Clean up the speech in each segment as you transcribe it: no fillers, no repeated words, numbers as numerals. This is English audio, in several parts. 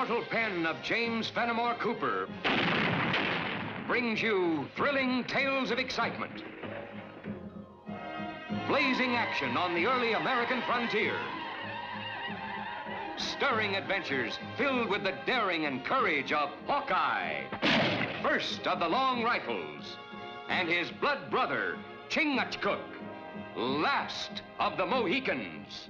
immortal pen of James Fenimore Cooper brings you thrilling tales of excitement, blazing action on the early American frontier, stirring adventures filled with the daring and courage of Hawkeye, first of the Long Rifles, and his blood brother, Chingachgook, last of the Mohicans.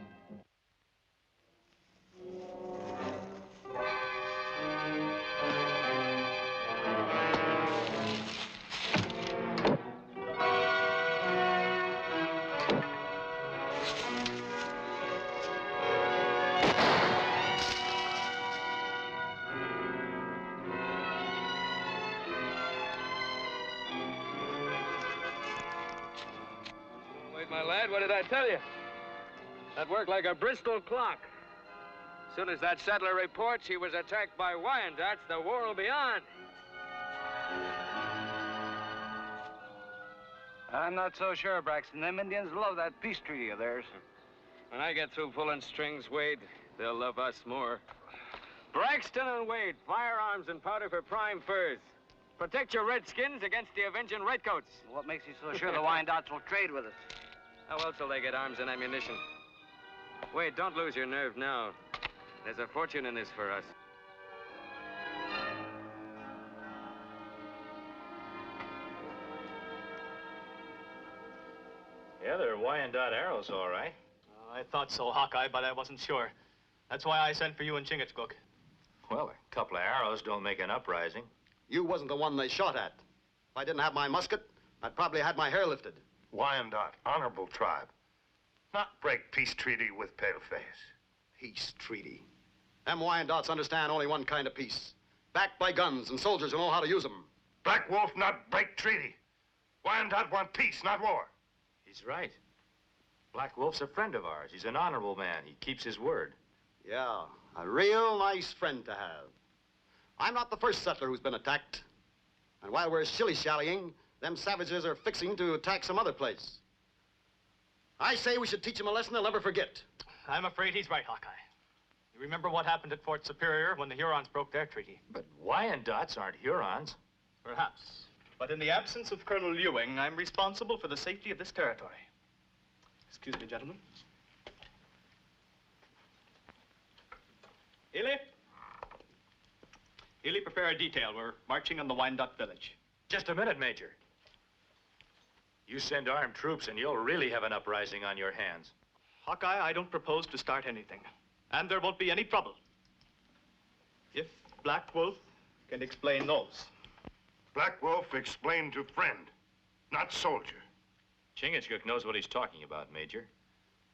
My lad, what did I tell you? That worked like a Bristol clock. As soon as that settler reports he was attacked by Wyandottes, the war will be on. I'm not so sure, Braxton. Them Indians love that peace treaty of theirs. When I get through pulling strings, Wade, they'll love us more. Braxton and Wade, firearms and powder for prime furs. Protect your redskins against the avenging redcoats. What makes you so sure the Wyandottes will trade with us? How else will they get arms and ammunition? Wait, don't lose your nerve now. There's a fortune in this for us. Yeah, they're Wyandotte arrows, all right. I thought so, Hawkeye, but I wasn't sure. That's why I sent for you and Chingachgook. Well, a couple of arrows don't make an uprising. You wasn't the one they shot at. If I didn't have my musket, I'd probably had my hair lifted. Wyandotte, honorable tribe. Not break peace treaty with paleface. Peace treaty. Them Wyandottes understand only one kind of peace. Backed by guns and soldiers who know how to use them. Black Wolf not break treaty. Wyandotte want peace, not war. He's right. Black Wolf's a friend of ours. He's an honorable man. He keeps his word. Yeah, a real nice friend to have. I'm not the first settler who's been attacked. And while we're shilly-shallying, them savages are fixing to attack some other place. I say we should teach them a lesson they'll never forget. I'm afraid he's right, Hawkeye. You remember what happened at Fort Superior when the Hurons broke their treaty? But Wyandottes aren't Hurons. Perhaps. But in the absence of Colonel Ewing, I'm responsible for the safety of this territory. Excuse me, gentlemen. Ely? Ely, prepare a detail. We're marching on the Wyandotte village. Just a minute, Major. You send armed troops and you'll really have an uprising on your hands. Hawkeye, I don't propose to start anything. And there won't be any trouble. If Black Wolf can explain those. Black Wolf explained to friend, not soldier. Chingachgook knows what he's talking about, Major.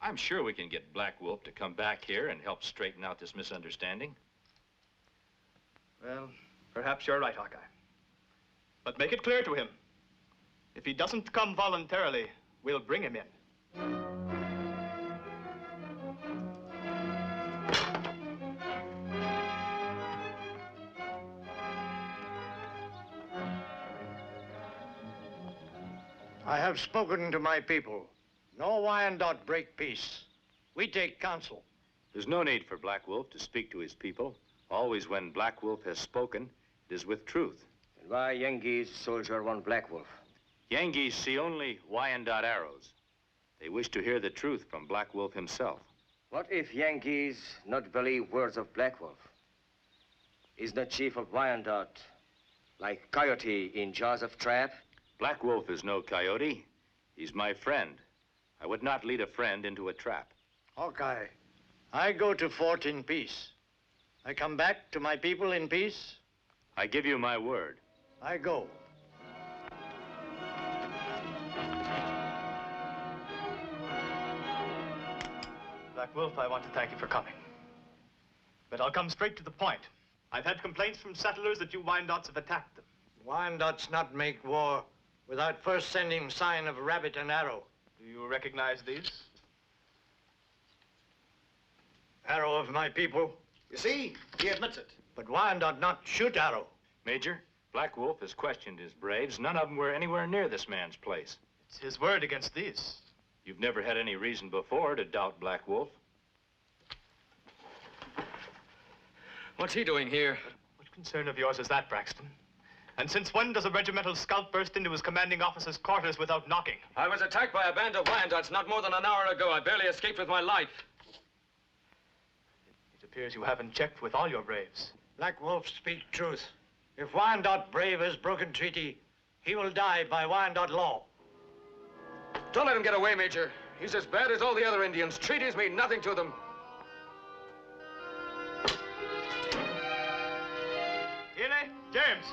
I'm sure we can get Black Wolf to come back here and help straighten out this misunderstanding. Well, perhaps you're right, Hawkeye. But make it clear to him. If he doesn't come voluntarily, we'll bring him in. I have spoken to my people. No Wyandotte break peace. We take counsel. There's no need for Black Wolf to speak to his people. Always when Black Wolf has spoken, it is with truth. And why Yengeese soldier want Black Wolf? Yengeese see only Wyandotte arrows. They wish to hear the truth from Black Wolf himself. What if Yengeese not believe words of Black Wolf? Is the chief of Wyandotte like coyote in jaws of trap? Black Wolf is no coyote. He's my friend. I would not lead a friend into a trap. Hawkeye, I go to fort in peace. I come back to my people in peace. I give you my word. I go. Black Wolf, I want to thank you for coming. But I'll come straight to the point. I've had complaints from settlers that you Wyandottes have attacked them. Wyandottes not make war without first sending sign of rabbit and arrow. Do you recognize these? Arrow of my people. You see, he admits it. But Wyandotte not shoot arrow. Major, Black Wolf has questioned his braves. None of them were anywhere near this man's place. It's his word against these. You've never had any reason before to doubt Black Wolf. What's he doing here? What concern of yours is that, Braxton? And since when does a regimental scout burst into his commanding officer's quarters without knocking? I was attacked by a band of Wyandots not more than an hour ago. I barely escaped with my life. It appears you haven't checked with all your braves. Black Wolf speak truth. If Wyandotte brave has broken treaty, he will die by Wyandotte law. Don't let him get away, Major. He's as bad as all the other Indians. Treaties mean nothing to them. Ely, James.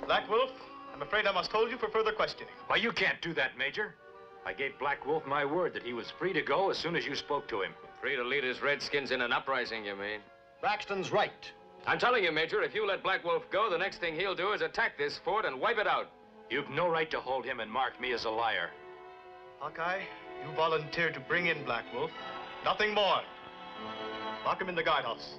Black Wolf, I'm afraid I must hold you for further questioning. Why, you can't do that, Major. I gave Black Wolf my word that he was free to go as soon as you spoke to him. Free to lead his redskins in an uprising, you mean? Braxton's right. I'm telling you, Major, if you let Black Wolf go, the next thing he'll do is attack this fort and wipe it out. You've no right to hold him and mark me as a liar. Hawkeye, you volunteered to bring in Black Wolf. Nothing more. Lock him in the guardhouse.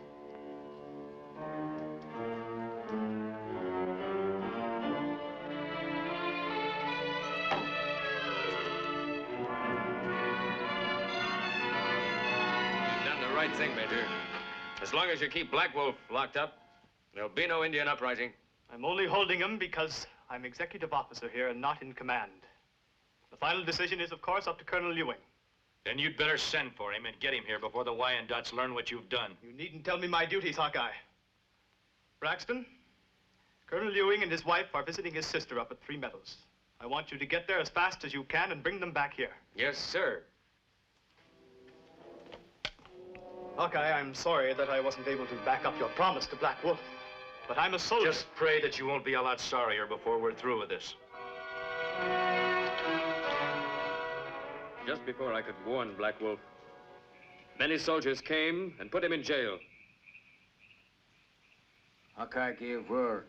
You've done the right thing, Major. As long as you keep Black Wolf locked up, there'll be no Indian uprising. I'm only holding him because I'm executive officer here and not in command. The final decision is, of course, up to Colonel Ewing. Then you'd better send for him and get him here before the Wyandottes learn what you've done. You needn't tell me my duties, Hawkeye. Braxton, Colonel Ewing and his wife are visiting his sister up at Three Meadows. I want you to get there as fast as you can and bring them back here. Yes, sir. Hawkeye, I'm sorry that I wasn't able to back up your promise to Black Wolf. But I'm a soldier. Just pray that you won't be a lot sorrier before we're through with this. Just before I could warn Black Wolf, many soldiers came and put him in jail. Hawkeye gave word.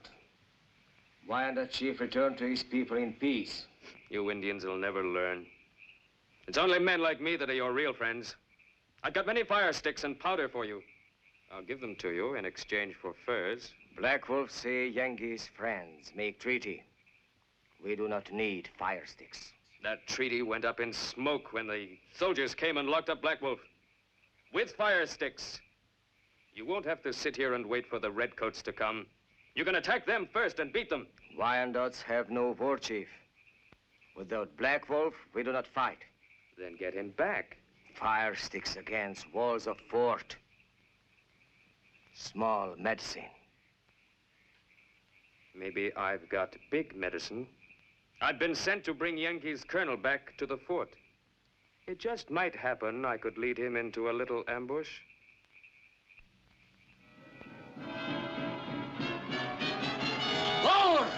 Wyandotte chief returned to his people in peace. You Indians will never learn. It's only men like me that are your real friends. I've got many fire sticks and powder for you. I'll give them to you in exchange for furs. Black Wolf say Yankees friends make treaty. We do not need fire sticks. That treaty went up in smoke when the soldiers came and locked up Black Wolf. With fire sticks. You won't have to sit here and wait for the redcoats to come. You can attack them first and beat them. Wyandottes have no war chief. Without Black Wolf, we do not fight. Then get him back. Fire sticks against walls of fort. Small medicine. Maybe I've got big medicine. I've been sent to bring Yankee's colonel back to the fort. It just might happen I could lead him into a little ambush. Lord!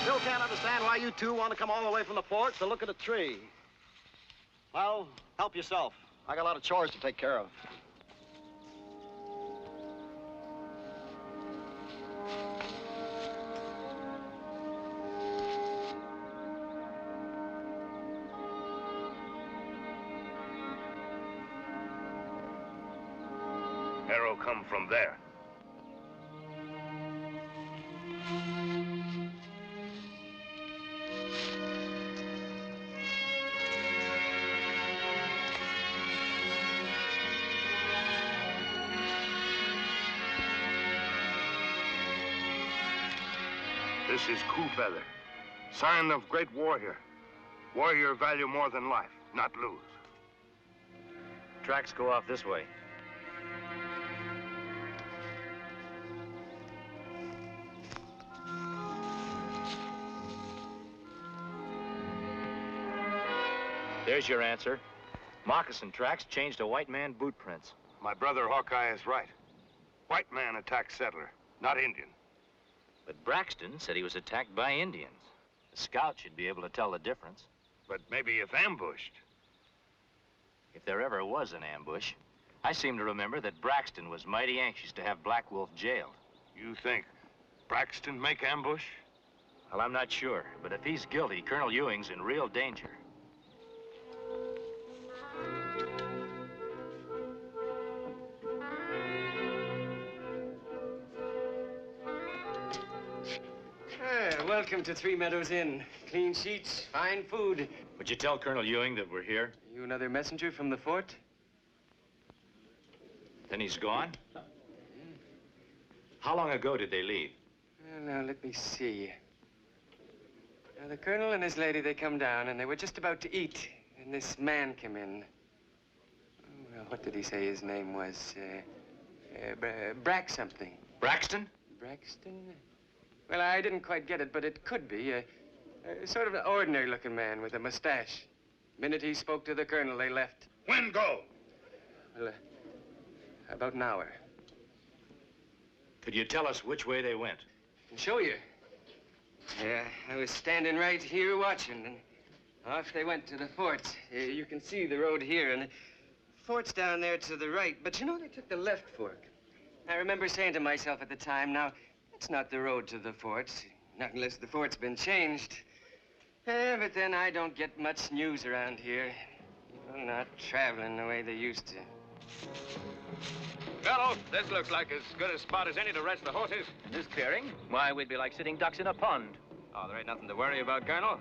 Still can't understand why you two want to come all the way from the fort to look at a tree. Well, help yourself. I got a lot of chores to take care of. Arrow come from there. This is Coup Feather, sign of great warrior. Warrior value more than life, not lose. Tracks go off this way. There's your answer. Moccasin tracks changed to white man boot prints. My brother Hawkeye is right. White man attacked settler, not Indian. But Braxton said he was attacked by Indians. The scout should be able to tell the difference. But maybe if ambushed. If there ever was an ambush, I seem to remember that Braxton was mighty anxious to have Black Wolf jailed. You think Braxton make ambush? Well, I'm not sure, but if he's guilty, Colonel Ewing's in real danger. Welcome to Three Meadows Inn. Clean sheets, fine food. Would you tell Colonel Ewing that we're here? You another messenger from the fort? Then he's gone? How long ago did they leave? Well, now, let me see. Now, the colonel and his lady, they come down, and they were just about to eat, and this man came in. Well, what did he say his name was? Something. Braxton? Braxton? Well, I didn't quite get it, but it could be. Sort of an ordinary-looking man with a mustache. Minute he spoke to the colonel, they left. When go? Well, about an hour. Could you tell us which way they went? I can show you. Yeah, I was standing right here watching, and off they went to the forts. You can see the road here, and the fort's down there to the right. But you know, they took the left fork. I remember saying to myself at the time, now, that's not the road to the forts. Not unless the fort's been changed. But then I don't get much news around here. People not traveling the way they used to. Fellow, this looks like as good a spot as any to rest the horses. This clearing? Why, we'd be like sitting ducks in a pond. Oh, there ain't nothing to worry about, Colonel.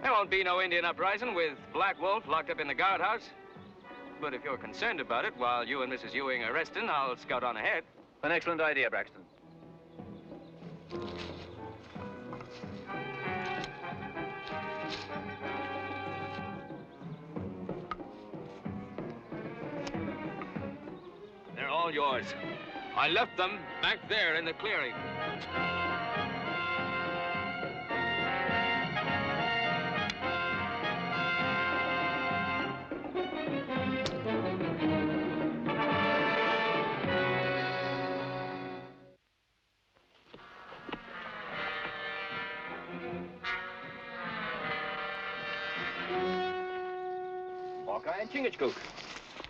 There won't be no Indian uprising with Black Wolf locked up in the guardhouse. But if you're concerned about it, while you and Mrs. Ewing are resting, I'll scout on ahead. An excellent idea, Braxton. They're all yours. I left them back there in the clearing. Hawkeye and Chingachgook.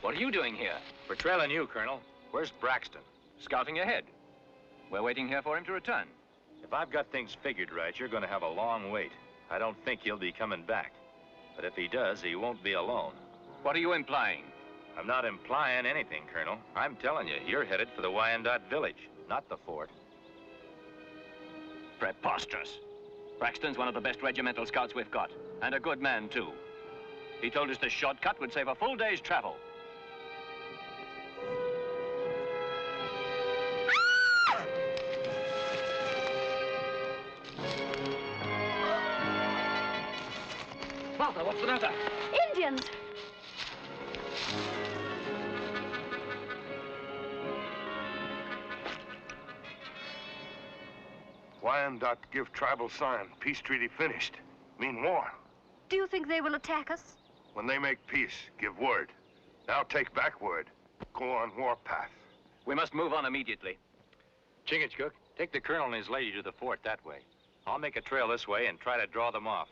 What are you doing here? We're trailing you, Colonel. Where's Braxton? Scouting ahead. We're waiting here for him to return. If I've got things figured right, you're going to have a long wait. I don't think he'll be coming back. But if he does, he won't be alone. What are you implying? I'm not implying anything, Colonel. I'm telling you, you're headed for the Wyandotte village, not the fort. Preposterous. Braxton's one of the best regimental scouts we've got, and a good man, too. He told us this shortcut would save a full day's travel. Martha, what's the matter? Indians! Wyandotte give tribal sign. Peace treaty finished. Mean war. Do you think they will attack us? When they make peace, give word. Now take back word. Go on warpath. We must move on immediately. Chingachgook, take the colonel and his lady to the fort that way. I'll make a trail this way and try to draw them off.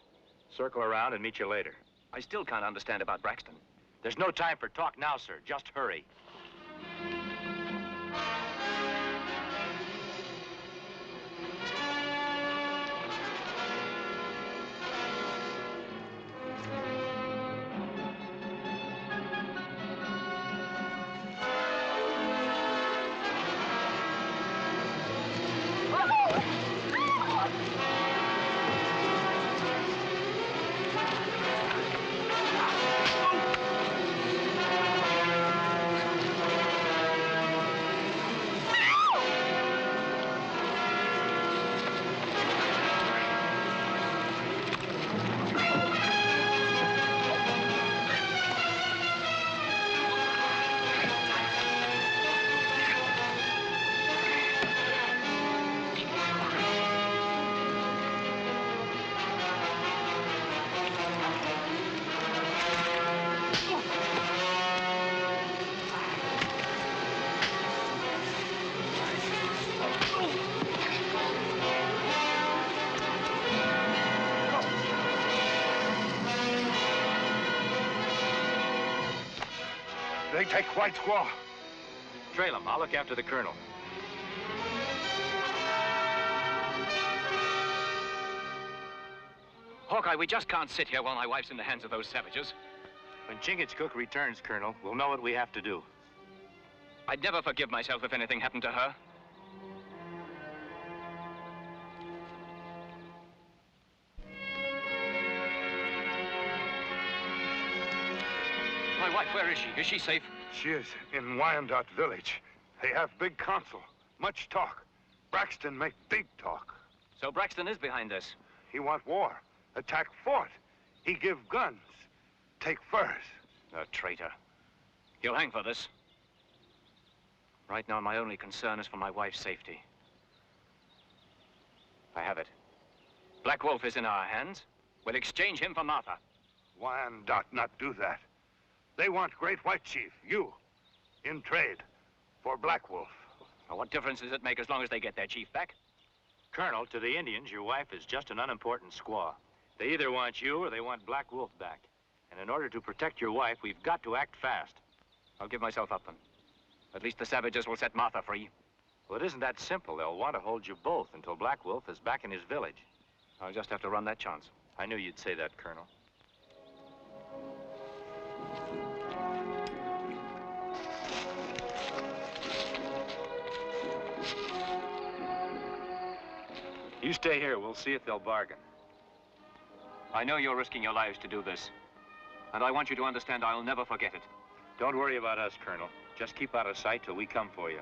Circle around and meet you later. I still can't understand about Braxton. There's no time for talk now, sir. Just hurry. They take White Squaw. Trail him. I'll look after the colonel. Hawkeye, we just can't sit here while my wife's in the hands of those savages. When Chingachgook returns, Colonel, we'll know what we have to do. I'd never forgive myself if anything happened to her. My wife, where is she? Is she safe? She is in Wyandotte village. They have big council. Much talk. Braxton make big talk. So Braxton is behind this? He want war. Attack fort. He give guns. Take furs. A traitor. He'll hang for this. Right now, my only concern is for my wife's safety. I have it. Black Wolf is in our hands. We'll exchange him for Martha. Wyandotte not do that. They want Great White Chief, you, in trade for Black Wolf. Now, what difference does it make as long as they get their chief back? Colonel, to the Indians, your wife is just an unimportant squaw. They either want you or they want Black Wolf back. And in order to protect your wife, we've got to act fast. I'll give myself up then. At least the savages will set Martha free. Well, it isn't that simple. They'll want to hold you both until Black Wolf is back in his village. I'll just have to run that chance. I knew you'd say that, Colonel. You stay here. We'll see if they'll bargain. I know you're risking your lives to do this. And I want you to understand I'll never forget it. Don't worry about us, Colonel. Just keep out of sight till we come for you.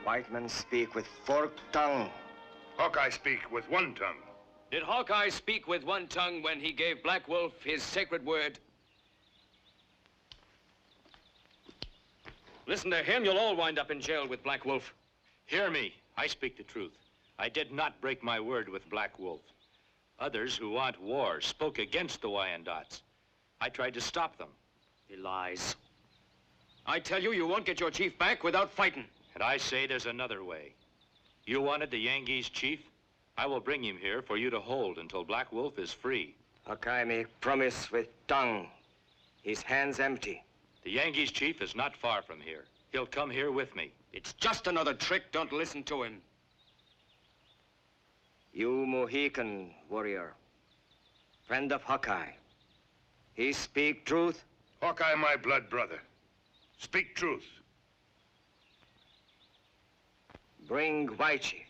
White men speak with forked tongue. Hawkeye speak with one tongue. Did Hawkeye speak with one tongue when he gave Black Wolf his sacred word? Listen to him, you'll all wind up in jail with Black Wolf. Hear me. I speak the truth. I did not break my word with Black Wolf. Others who want war spoke against the Wyandottes. I tried to stop them. He lies. I tell you, you won't get your chief back without fighting. And I say there's another way. You wanted the Yangees chief? I will bring him here for you to hold until Black Wolf is free. Hawkeye make promise with tongue. His hands empty. The Yangees chief is not far from here. He'll come here with me. It's just another trick. Don't listen to him. You Mohican warrior, friend of Hawkeye. He speak truth? Hawkeye, my blood brother. Speak truth. Bring White Chief.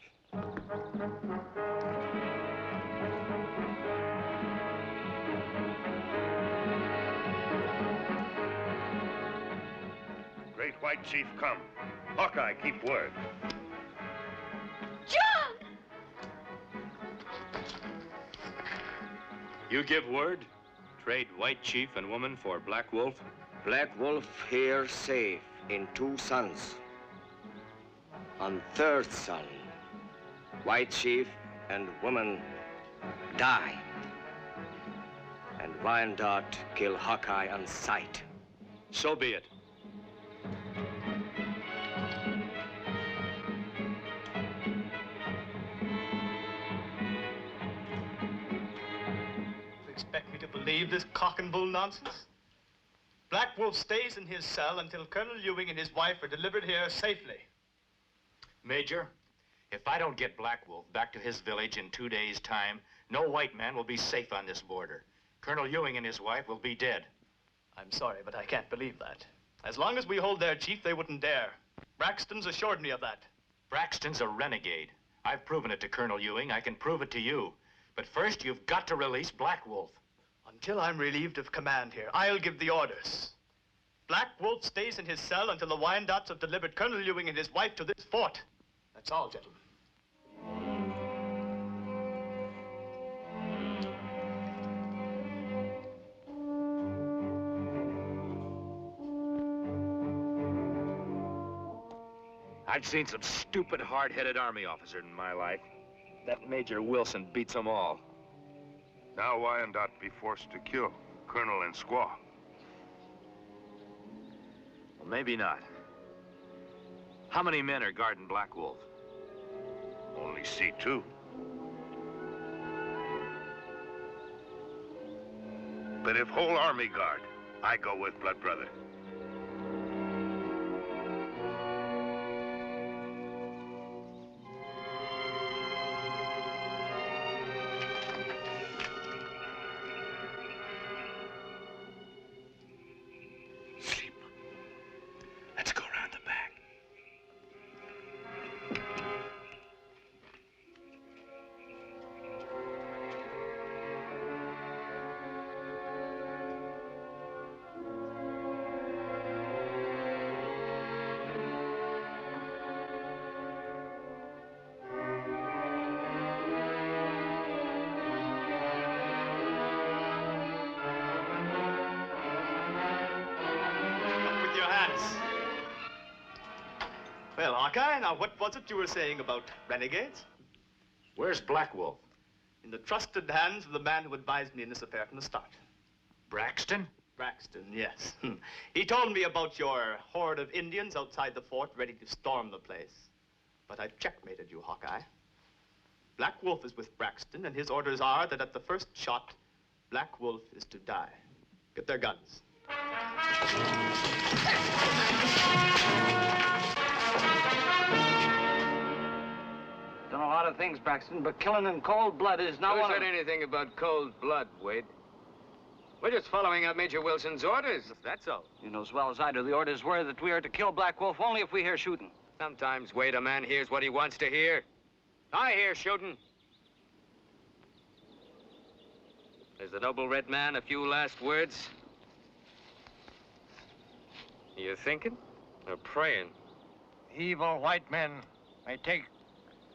Great White Chief come. Hawkeye, keep word. John! You give word? Trade White Chief and woman for Black Wolf? Black Wolf here safe in 2 sons. On 3rd son, White Chief and woman die. And Wyandotte kill Hawkeye on sight. So be it. Expect me to believe this cock and bull nonsense? Black Wolf stays in his cell until Colonel Ewing and his wife are delivered here safely. Major, if I don't get Black Wolf back to his village in 2 days' time, no white man will be safe on this border. Colonel Ewing and his wife will be dead. I'm sorry, but I can't believe that. As long as we hold their chief, they wouldn't dare. Braxton's assured me of that. Braxton's a renegade. I've proven it to Colonel Ewing. I can prove it to you. But first, you've got to release Black Wolf. Until I'm relieved of command here, I'll give the orders. Black Wolf stays in his cell until the Wyandottes have delivered Colonel Ewing and his wife to this fort. That's all, gentlemen. I've seen some stupid, hard-headed army officers in my life. That Major Wilson beats them all. Now Wyandotte be forced to kill Colonel and squaw. Well, maybe not. How many men are guarding Black Wolf? Only see 2. But if whole army guard, I go with blood brother. Let's go around the back. Hawkeye, now what was it you were saying about renegades? Where's Black Wolf? In the trusted hands of the man who advised me in this affair from the start. Braxton? Braxton, yes. He told me about your horde of Indians outside the fort ready to storm the place. But I've checkmated you, Hawkeye. Black Wolf is with Braxton, and his orders are that at the first shot, Black Wolf is to die. Get their guns. Done a lot of things, Braxton, but killing in cold blood is not Who one said of them. anything about cold blood, Wade? We're just following out Major Wilson's orders, that's all. You know as well as I do, the orders were that we are to kill Black Wolf only if we hear shooting. Sometimes, Wade, a man hears what he wants to hear. I hear shooting. Has the noble red man a few last words? You thinking or praying? Evil white men may take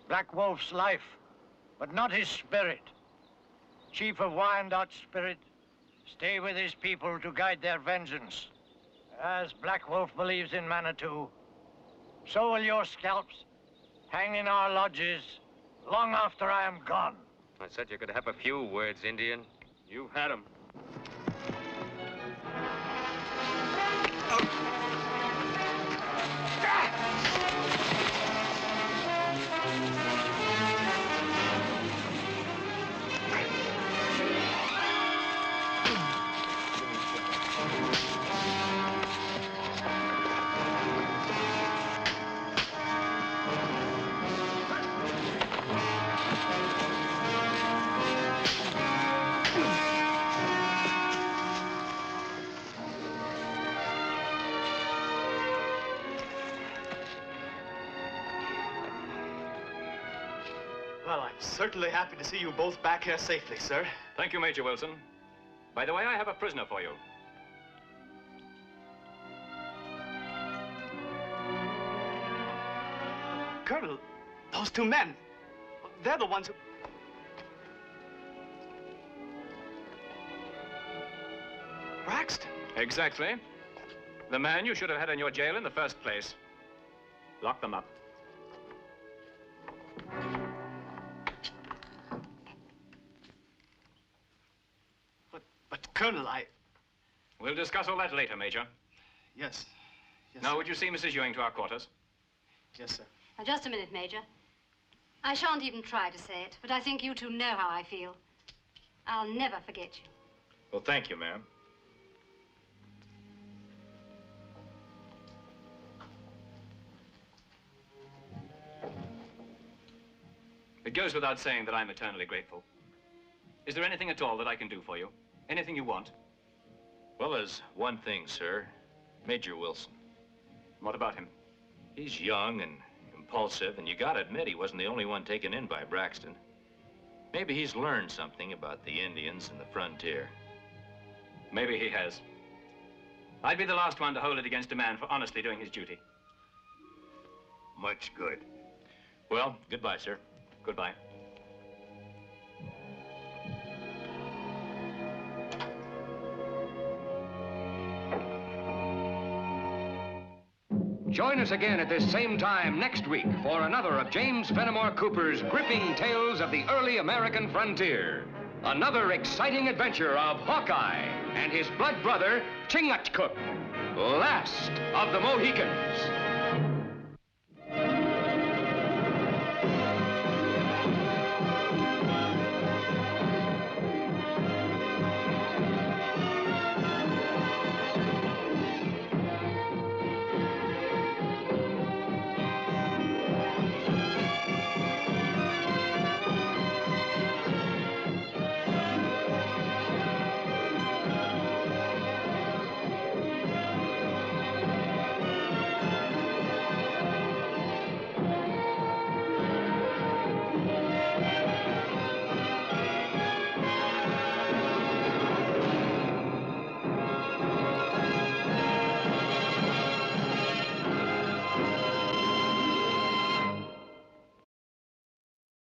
Black Wolf's life, but not his spirit. Chief of Wyandot's spirit, stay with his people to guide their vengeance. As Black Wolf believes in Manitou, so will your scalps hang in our lodges long after I am gone. I said you could have a few words, Indian. You've had them. Well, I'm certainly happy to see you both back here safely, sir. Thank you, Major Wilson. By the way, I have a prisoner for you. Colonel, those two men, they're the ones who... Braxton. Exactly. The man you should have had in your jail in the first place. Lock them up. But Colonel, We'll discuss all that later, Major. Yes. Now, sir. would you see Mrs. Ewing to our quarters? Yes, sir. Now, just a minute, Major. I shan't even try to say it, but I think you two know how I feel. I'll never forget you. Well, thank you, ma'am. It goes without saying that I'm eternally grateful. Is there anything at all that I can do for you? Anything you want? Well, there's one thing, sir. Major Wilson. What about him? He's young and impulsive, and you gotta admit he wasn't the only one taken in by Braxton. Maybe he's learned something about the Indians and the frontier. Maybe he has. I'd be the last one to hold it against a man for honestly doing his duty. Much good. Well, goodbye, sir. Goodbye. Join us again at this same time next week for another of James Fenimore Cooper's gripping tales of the early American frontier. Another exciting adventure of Hawkeye and his blood brother, Chingachgook, last of the Mohicans.